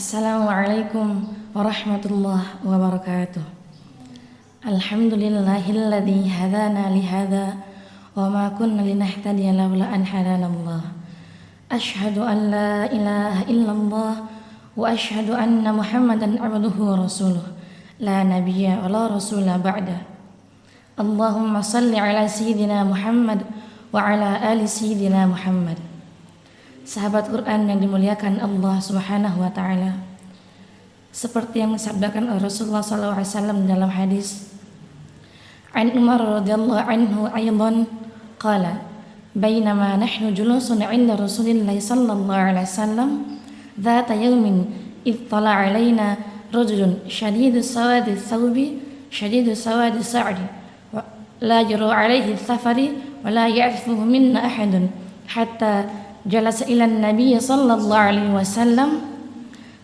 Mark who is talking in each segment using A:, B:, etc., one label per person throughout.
A: Assalamualaikum warahmatullahi wabarakatuh. Alhamdulillahilladzi hadana lihada wa ma kunna linahtadiya laula an hadanallah. Asyhadu an la ilaha illallah wa asyhadu anna Muhammadan abduhu wa rasuluh. La nabiyya wa la rasula ba'da. Allahumma salli ala sayyidina Muhammad wa ala ali sayyidina Muhammad. Sahabat Quran yang dimuliakan Allah Subhanahu wa taala. Seperti yang disabdakan oleh Rasulullah sallallahu alaihi wasallam dalam hadis An Umar radhiyallahu anhu aydan qala bainama nahnu julusun 'inda Rasulillah sallallahu alaihi wasallam dhata yawmin id tala 'alaina rajulun shadidu sawadi thawbi shadidu sawadi sa'di la yara 'alaihi safari wa la ya'rifuhu minna ahadun hatta jalasa ila Nabi sallallahu alaihi wasallam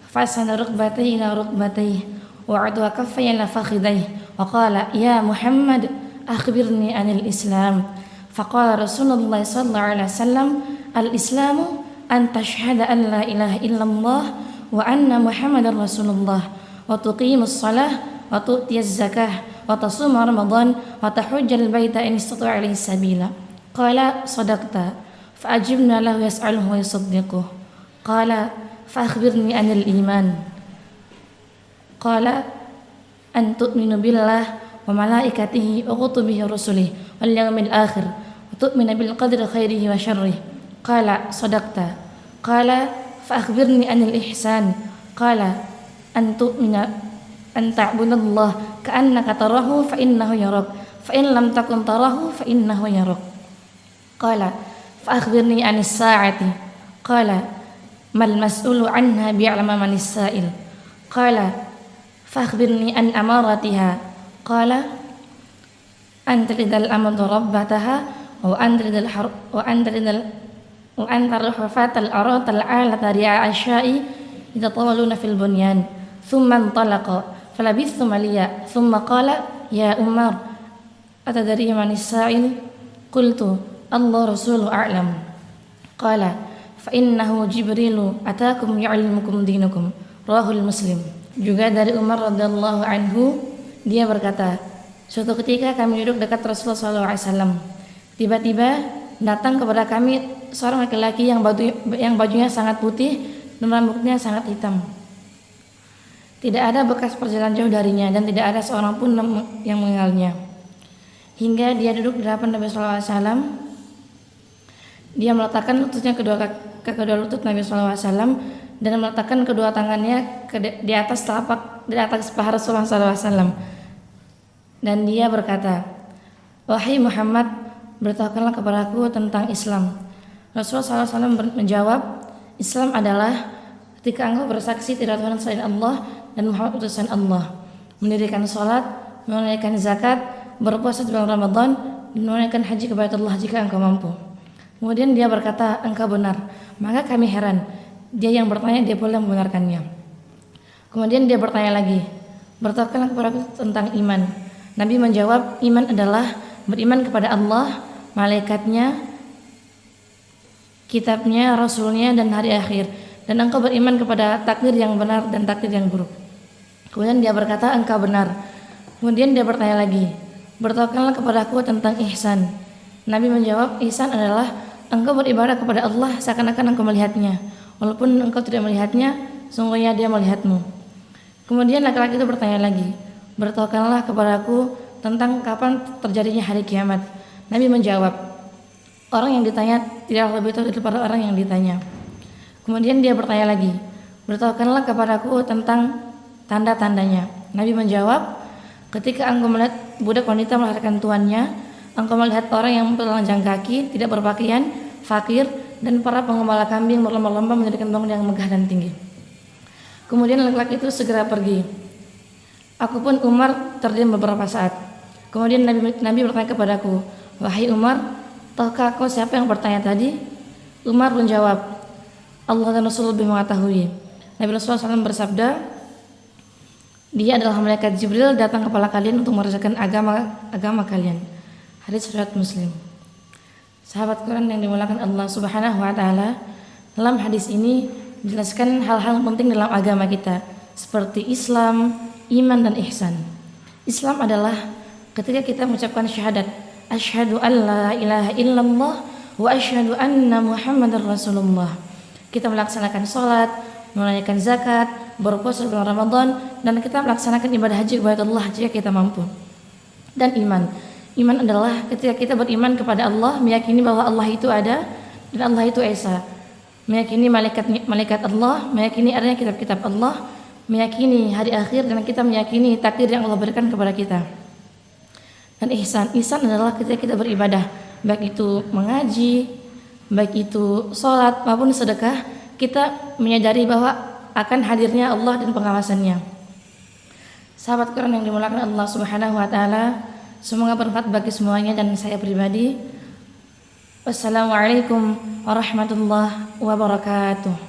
A: fasana rukbatayhi ila rukbatayhi wa adwa kaffayhi ila fakhidayhi wa qala ya Muhammad akhbirni anil Islam faqala Rasulullah sallallahu alaihi wasallam al-Islamu an tashhada an la ilaha illallah wa anna Muhammadar Rasulullah wa tuqimus shalah wa tu'tiyaz zakah wa tasuma ramadan wa tahujjal baita in istata'a ilaihi sabila qala sadaqta فأجبنا له يسأله ويصدقه قال فأخبرني عن الإيمان قال أن تؤمن بالله وملائكته وكتبه ورسله واليوم الآخر وتؤمن بالقدر خيره وشره قال صدقت قال فأخبرني عن الإحسان قال أن تعبد الله كأنك تراه فإنه يراك فإن لم تكن تراه فإنه يراك قال فأخبرني عن الساعة قال ما المسؤول عنها بيعلم من السائل قال فأخبرني عن أمارتها قال أن تلد الأمة ربتها وأن ترى الحفاة العراة العالة رعاء الشاء يتطاولون في البنيان ثم انطلق فلبثت مليا ثم قال يا عمر أتدري من السائل قلت Allah Rasulu a'lam. Qala fa innahu Jibrilu atakum ya'limukum dinakum. Rahul Muslim. Juga dari Umar radhiyallahu anhu, dia berkata, suatu ketika kami duduk dekat Rasulullah sallallahu alaihi wasallam. Tiba-tiba datang kepada kami seorang laki-laki yang bajunya sangat putih dan rambutnya sangat hitam. Tidak ada bekas perjalanan jauh darinya dan tidak ada seorang pun yang mengenalnya. Hingga dia duduk di hadapan Nabi sallallahu alaihi wasallam. Dia meletakkan lututnya ke kedua lutut Nabi SAW dan meletakkan kedua tangannya di atas paha Rasulullah SAW. Dan dia berkata, wahai Muhammad, beritahukanlah kepadaku tentang Islam. Rasulullah SAW menjawab, Islam adalah ketika engkau bersaksi tidak Tuhan selain Allah dan Muhammad utusan Allah, mendirikan sholat, menunaikan zakat, berpuasa di bulan Ramadan, dan menunaikan haji ke Baitullah jika engkau mampu. Kemudian dia berkata, engkau benar. Maka kami heran. Dia yang bertanya, dia pula membenarkannya. Kemudian dia bertanya lagi, beritahukanlah kepadaku tentang iman. Nabi menjawab, iman adalah beriman kepada Allah, malaikatnya, kitabnya, rasulnya, dan hari akhir. Dan engkau beriman kepada takdir yang benar dan takdir yang buruk. Kemudian dia berkata, engkau benar. Kemudian dia bertanya lagi, beritahukanlah kepadaku tentang ihsan. Nabi menjawab, ihsan adalah engkau beribadah kepada Allah seakan-akan engkau melihatnya, walaupun engkau tidak melihatnya, sungguhnya dia melihatmu. Kemudian laki-laki itu bertanya lagi, beritahukanlah kepadaku tentang kapan terjadinya hari kiamat. Nabi menjawab, orang yang ditanya tidak lebih tahu daripada orang yang ditanya. Kemudian dia bertanya lagi, beritahukanlah kepadaku tentang tanda-tandanya. Nabi menjawab, ketika engkau melihat budak wanita melahirkan tuannya, engkau melihat orang yang bertelanjang kaki, tidak berpakaian, fakir, dan para pengembala kambing berlomba-lomba mendirikan bangunan yang megah dan tinggi. Kemudian laki-laki itu segera pergi. Aku pun Umar terdiam beberapa saat. Kemudian Nabi bertanya kepadaku, wahai Umar, tahukah kau siapa yang bertanya tadi? Umar menjawab, Allah dan Rasul lebih mengetahui. Nabi Rasulullah SAW bersabda, dia adalah malaikat Jibril datang kepada kalian untuk mengerjakan agama kalian. Hadis riwayat Muslim. Sahabat Quran yang dimuliakan Allah Subhanahu wa taala, dalam hadis ini menjelaskan hal-hal penting dalam agama kita seperti Islam, iman dan ihsan. Islam adalah ketika kita mengucapkan syahadat, asyhadu an la ilaha illallah wa asyhadu anna Muhammadar Rasulullah. Kita melaksanakan salat, menunaikan zakat, berpuasa bulan Ramadan, dan kita melaksanakan ibadah haji kepada Allah jika kita mampu. Dan iman adalah ketika kita beriman kepada Allah, meyakini bahwa Allah itu ada dan Allah itu esa, meyakini malaikat Allah, meyakini adanya kitab-kitab Allah, meyakini hari akhir, dan kita meyakini takdir yang Allah berikan kepada kita. Dan ihsan adalah ketika kita beribadah, baik itu mengaji, baik itu sholat maupun sedekah, kita menyadari bahwa akan hadirnya Allah dan pengawasannya. Sahabat Quran yang dimuliakan Allah Subhanahu wa taala, semoga bermanfaat bagi semuanya dan saya pribadi. Wassalamualaikum warahmatullahi wabarakatuh.